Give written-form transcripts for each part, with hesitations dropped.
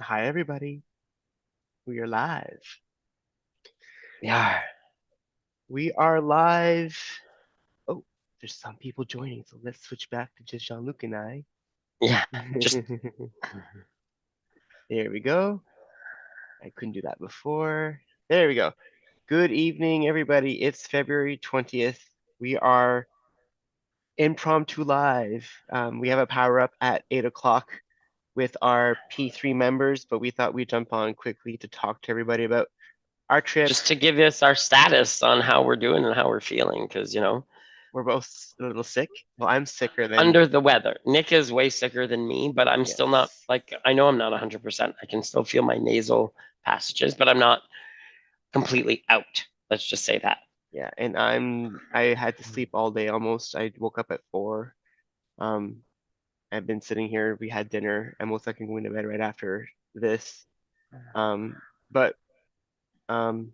Hi, everybody. We are live. Yeah. We are live. Oh, there's some people joining, so let's switch back to just Jean-Luc and I. Yeah. Just There we go. I couldn't do that before. There we go. Good evening, everybody. It's February 20th. We are impromptu live. We have a power up at 8 o'clock with our P3 members, but we thought we'd jump on quickly to talk to everybody about our trip. just to give us our status on how we're doing and how we're feeling, because We're both a little sick. Well, I'm sicker than, under the weather. Nick is way sicker than me, but I'm still not yes. like I know I'm not 100%. I can still feel my nasal passages, but I'm not completely out. Let's just say that. Yeah, and I had to sleep all day almost. I woke up at 4. Um, I've been sitting here. We had dinner. I'm most likely going to bed right after this. But um,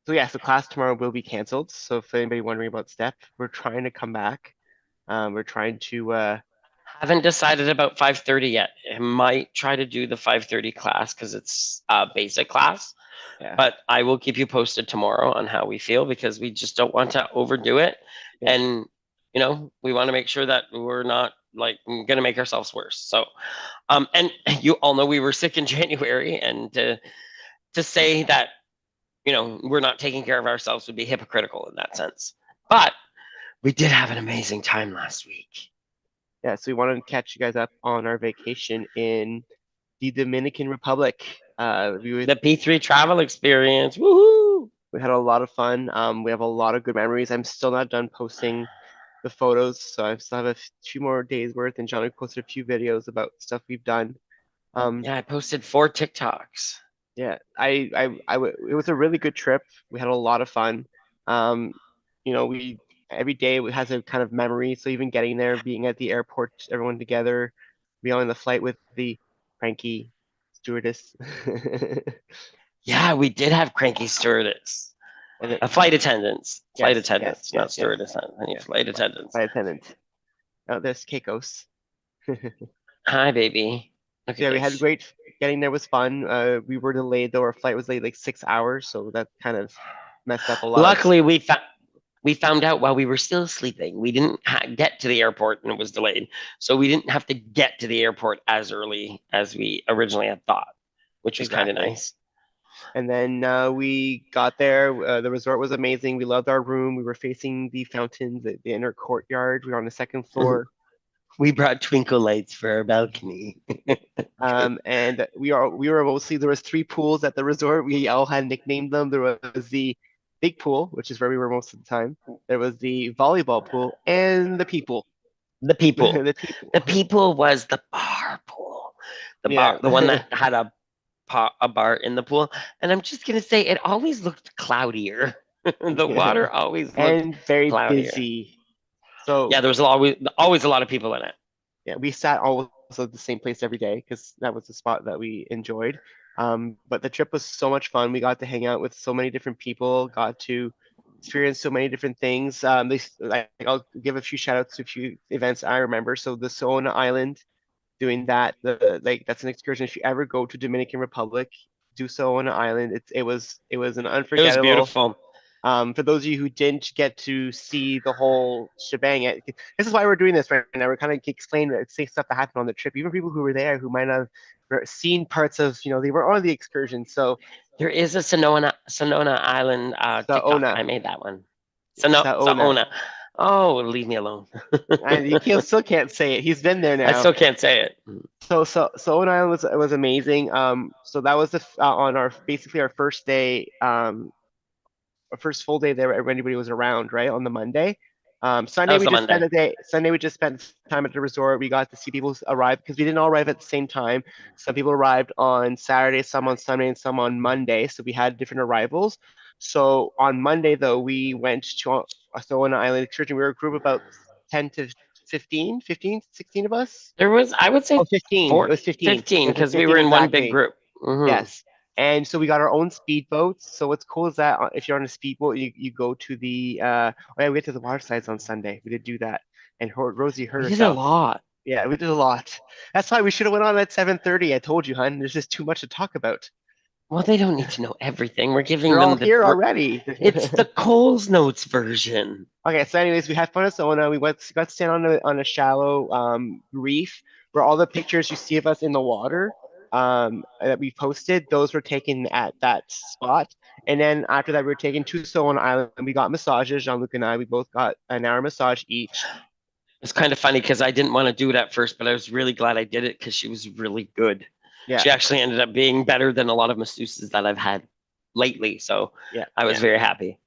so yeah, so class tomorrow will be canceled. So if anybody wondering about Step, we're trying to come back. We're trying to Haven't decided about 5:30 yet. I might try to do the 5:30 class because it's a basic class, yeah, but I will keep you posted tomorrow on how we feel because we just don't want to overdo it. yeah. And, we want to make sure that we're not like going to make ourselves worse. So, and you all know we were sick in January, and to say that, we're not taking care of ourselves would be hypocritical in that sense. But we did have an amazing time last week. Yeah, so we wanted to catch you guys up on our vacation in the Dominican Republic. The P3 travel experience. Woohoo! We had a lot of fun. We have a lot of good memories. I'm still not done posting the photos, so I still have a few more days worth. And Jean-Luc posted a few videos about stuff we've done. Um, Yeah, I posted 4 TikToks. yeah, it was a really good trip. We had a lot of fun. Um, we every day has a kind of memory. So even getting there, being at the airport, everyone together, being on the flight with the cranky stewardess, Yeah, we did have cranky stewardess. and then, A flight attendants. Flight yes, yes, attendants, not yes, yes, stewardess. I need yes, flight attendants. flight attendant. Oh, there's Keikos. Hi, baby. Look So at yeah, we had this. great. Getting there was fun. We were delayed though. Our flight was late like 6 hours, so that kind of messed up a lot of. Luckily, we found out while we were still sleeping. We didn't get to the airport and it was delayed. So we didn't have to get to the airport as early as we originally had thought, which was kind of Exactly. nice. And then we got there. The resort was amazing. We loved our room. We were facing the fountains, the inner courtyard. We were on the second floor. We brought twinkle lights for our balcony. And we were mostly there was three pools at the resort. We all had nicknamed them. There was the big pool, which is where we were most of the time. There was the volleyball pool and the people. The people. The people. The people was the bar pool. The Yeah. bar, the one that had a bar in the pool. And I'm just gonna say it always looked cloudier. The water always looked And very cloudier. busy. So Yeah, there was always a lot of people in it. yeah, we sat always at the same place every day because that was the spot that we enjoyed. But the trip was so much fun. We got to hang out with so many different people, got to experience so many different things. I'll give a few shout outs to a few events I remember. So the Sona Island, doing that, that's an excursion. If you ever go to Dominican Republic, do so on an island. It was an It was unforgettable. beautiful. For those of you who didn't get to see the whole shebang, this is why we're doing this right now. We're kind of explaining say stuff that happened on the trip, even people who were there who might not have seen parts of, they were on the excursion. So There is a Sonona Island TikTok. Saona, I made that one. Saona, Saona. Oh, leave me alone. and still can't say it. He's been there I now. still can't say it. So Island was amazing. So that was on our basically our first day, our first full day there. Everybody was around, right, on the Monday. That Sunday was we the just spent Monday. the day. Sunday we just spent time at the resort. We got to see people arrive because we didn't all arrive at the same time. Some people arrived on Saturday, some on Sunday, and some on Monday. So we had different arrivals. So on Monday though, we went to Athona Island excursion. We were a group of about 10 to 15, 16 of us. There was, I would Oh, say, 15. It four, was 15. It 15, was because we 15 were in one big exactly. group. Yes. And so we got our own speedboats. So what's cool is that if you're on a speedboat, you go to the oh yeah, we went to the water slides on Sunday. We did do that. And Rosie hurt We did a herself. lot. Yeah, we did a lot. That's why we should have went on at 7:30. I told you, hun. There's just too much to talk about. Well, they don't need to know everything. We're giving They're all them here already. it's the Coles Notes version. Okay, so anyways, we had fun at Sona. We got to stand on a shallow reef where all the pictures you see of us in the water that we posted, those were taken at that spot. And then after that, we were taken to Sona Island and we got massages. Jean-Luc and I, we both got an hour massage each. It's kind of funny because I didn't want to do it at first, but I was really glad I did it because she was really good. Yeah, She actually ended up being better than a lot of masseuses that I've had lately. So yeah, I was yeah. very happy.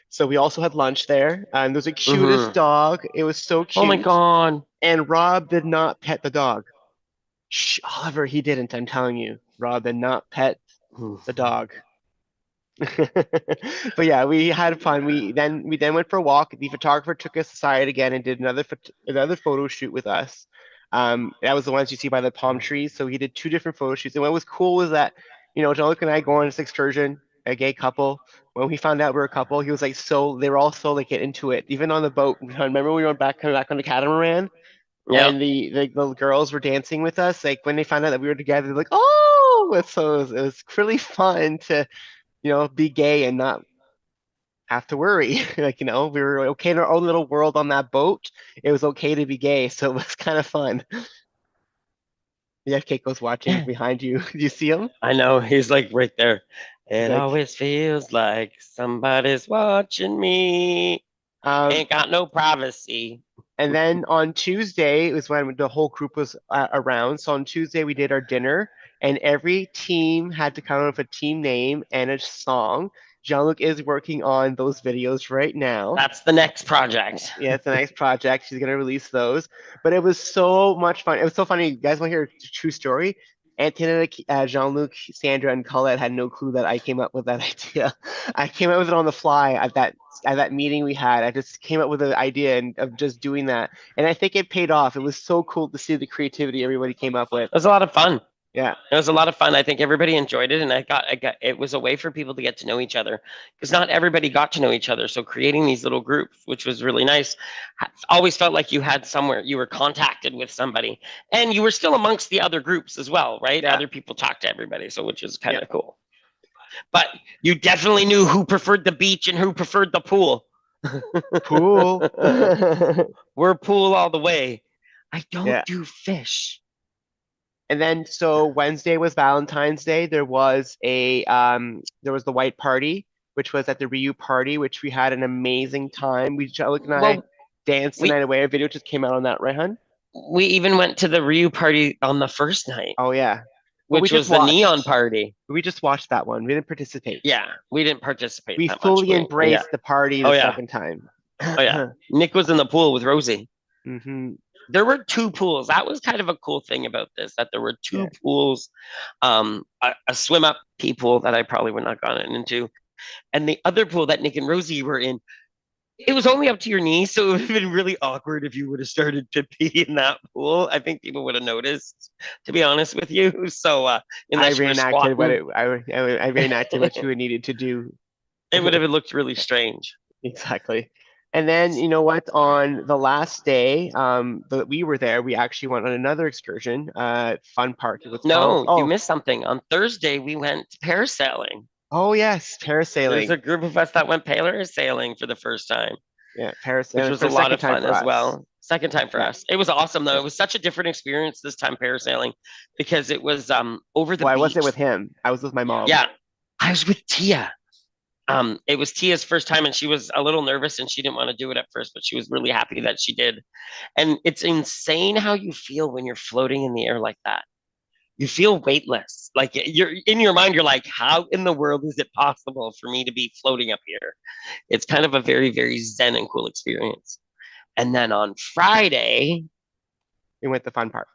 So we also had lunch there. And there's a cutest Hmm. dog. It was so Oh my cute. God. And Rob did not pet the dog. Shh, Oliver, he didn't. I'm telling you, Rob did not pet the dog. But yeah, we had fun. We then went for a walk. The photographer took us aside again and did another photo shoot with us. That was the ones you see by the palm trees. So he did two different photo shoots. And what was cool was that, Jean-Luc and I go on this excursion, a gay couple. When we found out we were a couple, he was like, so they were all so like get into it. Even on the boat. Remember we were coming back on the catamaran Yep. and the girls were dancing with us. Like when they found out that we were together, they're like, oh, so it was really fun to be gay and not have to worry. Like, we were okay in our own little world on that boat. It was okay to be gay, so it was kind of fun. Yeah, Keiko's watching behind you. Do you see him? I know. He's like right there. He's It like, always feels like somebody's watching me. um, Ain't got no privacy. and then on Tuesday it was when the whole group was around. So on Tuesday we did our dinner, and every team had to come up with a team name and a song. Jean-Luc is working on those videos right now. That's the next project. Yeah, it's a nice project. She's gonna release those. But it was so much fun. It was so funny. You guys want to hear a true story? Antoinette, Jean-Luc, Sandra, and Colette had no clue that I came up with that idea. I came up with it on the fly at that meeting we had. I just came up with an idea of just doing that, and I think it paid off. It was so cool to see the creativity everybody came up with. It was a lot of fun. Yeah, It was a lot of fun. I think everybody enjoyed it, and I got. It was a way for people to get to know each other because not everybody got to know each other. So creating these little groups, which was really nice, always felt like you had somewhere you were contacted with somebody, and you were still amongst the other groups as well, right? yeah, Other people talk to everybody, so which is kind yeah. of cool. But you definitely knew who preferred the beach and who preferred the pool. Pool. We're pool all the way. I don't Yeah. do fish. And then so Wednesday was Valentine's Day. There was the white party, which was at the Ryu party, which we had an amazing time. Jean-Luc and I Well, danced the we night away. A video just came out on that, right, hun? we even went to the Ryu party on the first night, Oh yeah. Well, we which just was the neon watched. party. We just watched that one. We didn't participate. Yeah, we didn't participate We that much. fully Yeah. embraced the party Oh the yeah. second time. Oh yeah. Nick was in the pool with Rosie. Hmm. There were two pools. That was kind of a cool thing about this, that there were two Yeah. pools, a swim up pee pool that I probably would not gone into, and the other pool that Nick and Rosie were in. It was only up to your knees, so it would have been really awkward if you would have started to pee in that pool. I think people would have noticed, to be honest with you. So I unless you were reenacted what squatting, it. I reenacted what you needed to do. it would have looked really strange. Exactly. And then you know what? On the last day, that we were there, we actually went on another excursion, fun park. It was called. No, you Oh, missed something. On Thursday, we went parasailing. oh yes, There's parasailing. a group of us that went parasailing for the first time, Yeah, which parasailing was for a the lot second of time fun for as us. well. Second time for Yeah, us. It was awesome though. yeah. It was such a different experience this time parasailing because it was over the Well, I wasn't beach. with him. I was with my mom. Yeah, I was with Tia. It was Tia's first time, and she was a little nervous, and she didn't want to do it at first, but she was really happy that she did. And it's insane how you feel when you're floating in the air like that. You feel weightless. Like you're in your mind, you're like, how in the world is it possible for me to be floating up here? It's kind of a very, very zen and cool experience. And then on Friday, We went to fun park.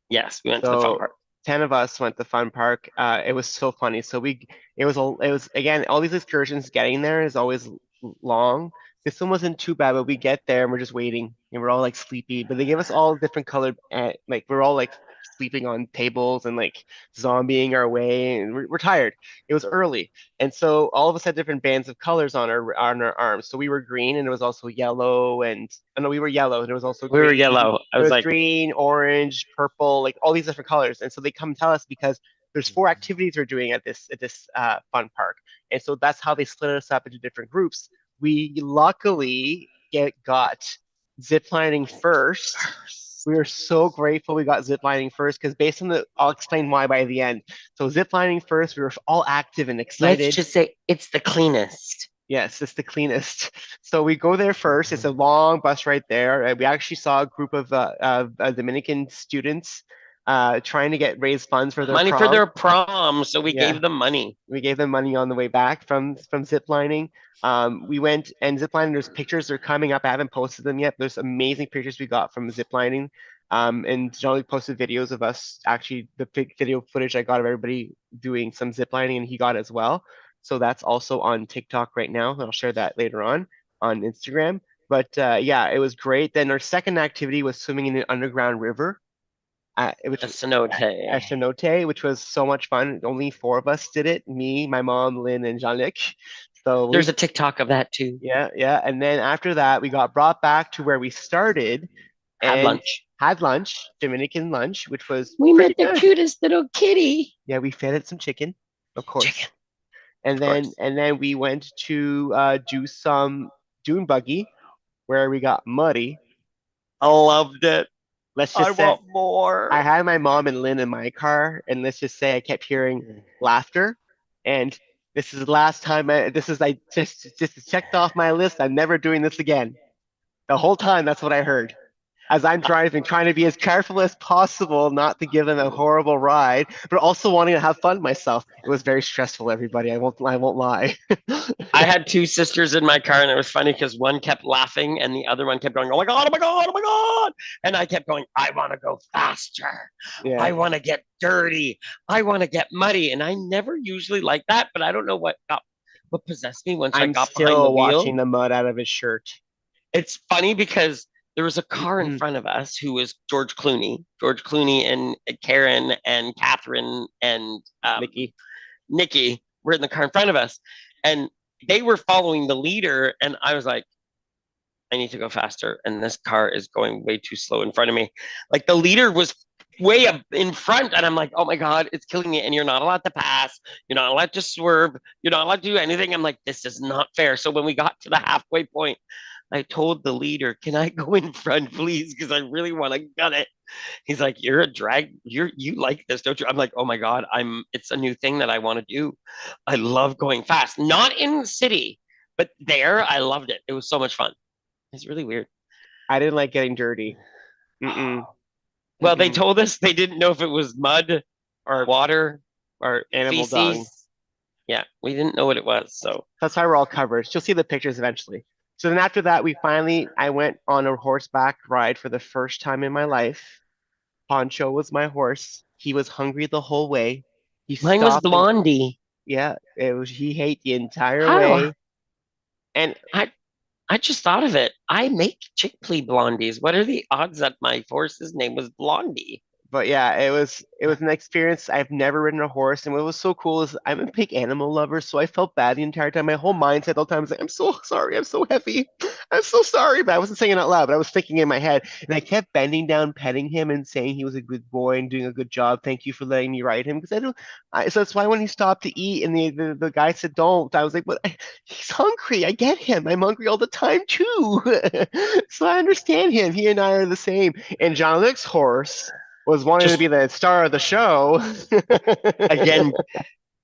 yes, we went to the fun So park. 10 of us went to fun park. It was so funny. So it was again, all these excursions getting there is always long. This one wasn't too bad, but we get there and we're just waiting and we're all like sleepy. But they gave us all different colored, like we're all like sleeping on tables and like zombieing our way, and we're tired. It was early, and so all of us had different bands of colors on our arms. So we were green, and it was also yellow, and oh, no, we were yellow, and it was also We were green. yellow. I It was was like, green, orange, purple, like all these different colors. And so they come tell us because there's four activities we're doing at this fun park, and so that's how they split us up into different groups. We luckily got ziplining first. We were so grateful we got ziplining first because based on I'll explain why by the end. So ziplining first, we were all active and let's excited. just say it's the cleanest. Yes, it's the cleanest. So we go there first. It's a long bus right there. We actually saw a group of Dominican students trying to raise funds for their Money for prom. their prom, so we Yeah, gave them money. we gave them money on the way back from ziplining. We went and ziplining. There's pictures. They're coming up. I haven't posted them yet. There's amazing pictures we got from ziplining. And Jean-Luc posted videos of us actually the video footage I got of everybody doing some ziplining, and he got as well. So that's also on TikTok right now. I'll share that later on Instagram. But yeah, it was great. Then our second activity was swimming in an underground river, which A cenote. Cenote, which was so much fun. Only four of us did it, me, my mom, Lynn, and Jean-Luc. So There's a TikTok of that too. yeah. And then after that, we got brought back to where we started Had and lunch. had lunch, Dominican lunch, which was We pretty met the good. cutest little kitty. Yeah, we fed it some chicken, of Chicken, course. And of then course. and then we went to do some dune buggy where we got muddy. I loved it. Let's I just say want more. I had my mom and Lynn in my car, and let's just say I kept hearing laughter. And this is the last time this is I just checked off my list. I'm never doing this again. The whole time, that's what I heard. As I'm driving, trying to be as careful as possible, not to give them a horrible ride, but also wanting to have fun myself. It was very stressful, everybody. I won't lie. I had two sisters in my car, and it was funny because one kept laughing and the other one kept going, "Oh my god, oh my god, oh my god!" And I kept going, "I want to go faster. Yeah, I want to get dirty. I want to get muddy." And I never usually like that, but I don't know what possessed me once I I'm got behind the still watching wheel. the mud out of his shirt. It's funny because there was a car in front of us who was George Clooney and Karen and Catherine and Nikki. Nikki were in the car in front of us, and they were following the leader, and I was like, I need to go faster, and this car is going way too slow in front of me. Like the leader was way up in front, and I'm like, oh my god, it's killing me. And you're not allowed to pass, you're not allowed to swerve, you're not allowed to do anything. I'm like, this is not fair. So when we got to the halfway point, I told the leader, can I go in front, please? Because I really want to gut it. He's like, you're a drag, you like this, don't you? I'm like, oh my god, it's a new thing that I want to do. I love going fast, not in the city, but there I loved it. It was so much fun. It's really weird. I didn't like getting dirty. Mm-mm. Well, they Mm-mm. told us they didn't know if it was mud or water or Animal dung. feces. Yeah, we didn't know what it was. So That's why we're all covered. You'll see the pictures eventually. So then after that, I went on a horseback ride for the first time in my life. Poncho was my horse. He was hungry the whole way. He mine was stopped and Blondie. yeah, he ate the entire How? way. And I I just thought of it. I make chickpea blondies. What are the odds that my horse's name was Blondie? but yeah, it was an experience. I've never ridden a horse, and what was so cool is I'm a big animal lover, so I felt bad the entire time. My whole mindset all the time was like, I'm so sorry, I'm so heavy, I'm so sorry, but I wasn't saying it out loud, but I was thinking in my head, and I kept bending down, petting him, and saying he was a good boy and doing a good job. Thank you for letting me ride him, because I don't. So that's why when he stopped to eat, and the guy said don't, I was like, but he's hungry. I get him. I'm hungry all the time too, so I understand him. He and I are the same. And Jean-Luc's horse was wanting to Just be the star of the show. again,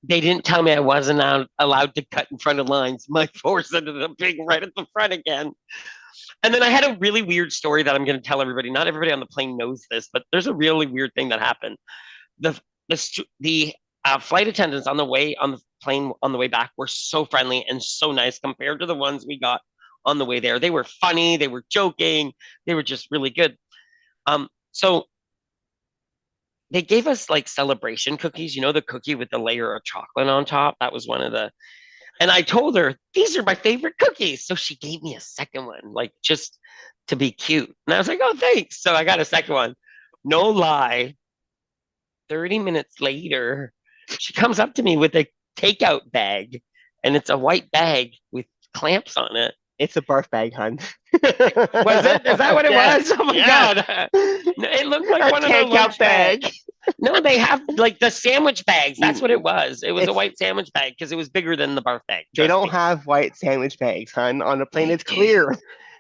they didn't tell me I wasn't allowed to cut in front of lines. My force ended up being right at the front again. And then I had a really weird story that I'm going to tell everybody. Not everybody on the plane knows this, but there's a really weird thing that happened. The flight attendants on the plane on the way back were so friendly and so nice compared to the ones we got on the way there. They were funny, they were joking, they were just really good. So they gave us like celebration cookies, the cookie with the layer of chocolate on top. That was one of the, and I told her, these are my favorite cookies. So she gave me a second one, like just to be cute. And I was like, oh, thanks. So I got a second one. No lie. 30 minutes later, she comes up to me with a takeout bag, and it's a white bag with clamps on it. It's a barf bag, hun. Was it? Is that what it Yes, was? Oh my yes. God. No, it looked like A one of their takeout lunch bags. bag. No, they have like the sandwich bags. That's Mm, what it was. It was a It's white sandwich bag because it was bigger than the barf bag. they Trust don't me. have white sandwich bags, hun. On the plane, They it's do. clear.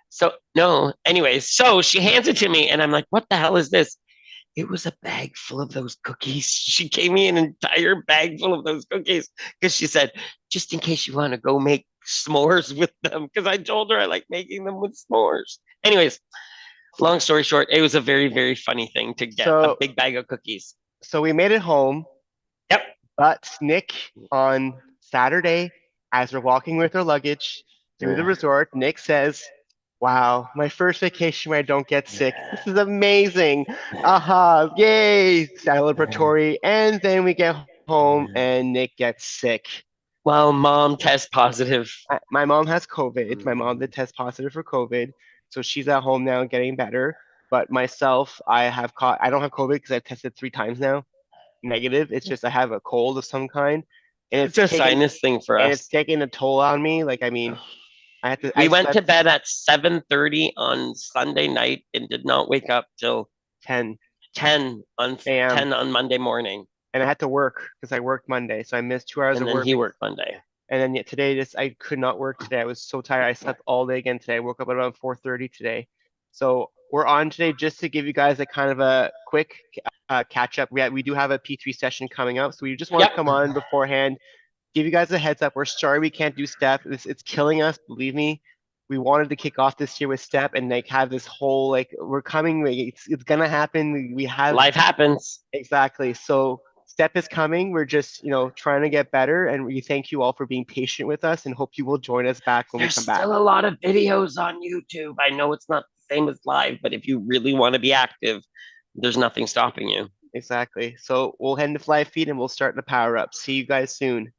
So, no, anyways, so she hands it to me, and I'm like, what the hell is this? It was a bag full of those cookies. She gave me an entire bag full of those cookies because she said, just in case you want to go make s'mores with them. Because I told her I like making them with s'mores. Anyways, long story short, it was a very, very funny thing to get a So big bag of cookies. so we made it home, Yep. but Nick on Saturday, as we're walking with our luggage through the resort, Nick says, "Wow, my first vacation where I don't get sick. This is amazing. Aha, yay, celebratory." And then we get home and Nick gets sick. Well, mom test positive. My mom has COVID. My mom did test positive for COVID, so she's at home now getting better. But myself, I don't have COVID because I've tested 3 times now negative. It's just I have a cold of some kind, and It's a sinus thing for it's us. taking a toll on me. Like I mean, I We went to slept bed at 7:30 on Sunday night and did not wake up till 10 a.m. 10 on Monday morning. and I had to work because I worked Monday, so I missed 2 hours And of then work. he worked Monday. And then yet today, just I could not work today. I was so tired. I slept all day again today. I woke up at around 4:30 today. So we're on today just to give you guys a kind of a quick catch up. We do have a P3 session coming up, so we just want Yep. to come on beforehand, give you guys a heads up. We're sorry we can't do step. It's killing us, believe me. We wanted to kick off this year with step and like have this whole like we're coming. Like, it's gonna happen. We have Life happens. exactly. So step is coming. We're just trying to get better, and we thank you all for being patient with us, and hope you will join us back when we There's come back. still a lot of videos on YouTube. I know it's not the same as live, but if you really want to be active, there's nothing stopping you. Exactly. So we'll head into live feed and we'll start the power up. See you guys soon.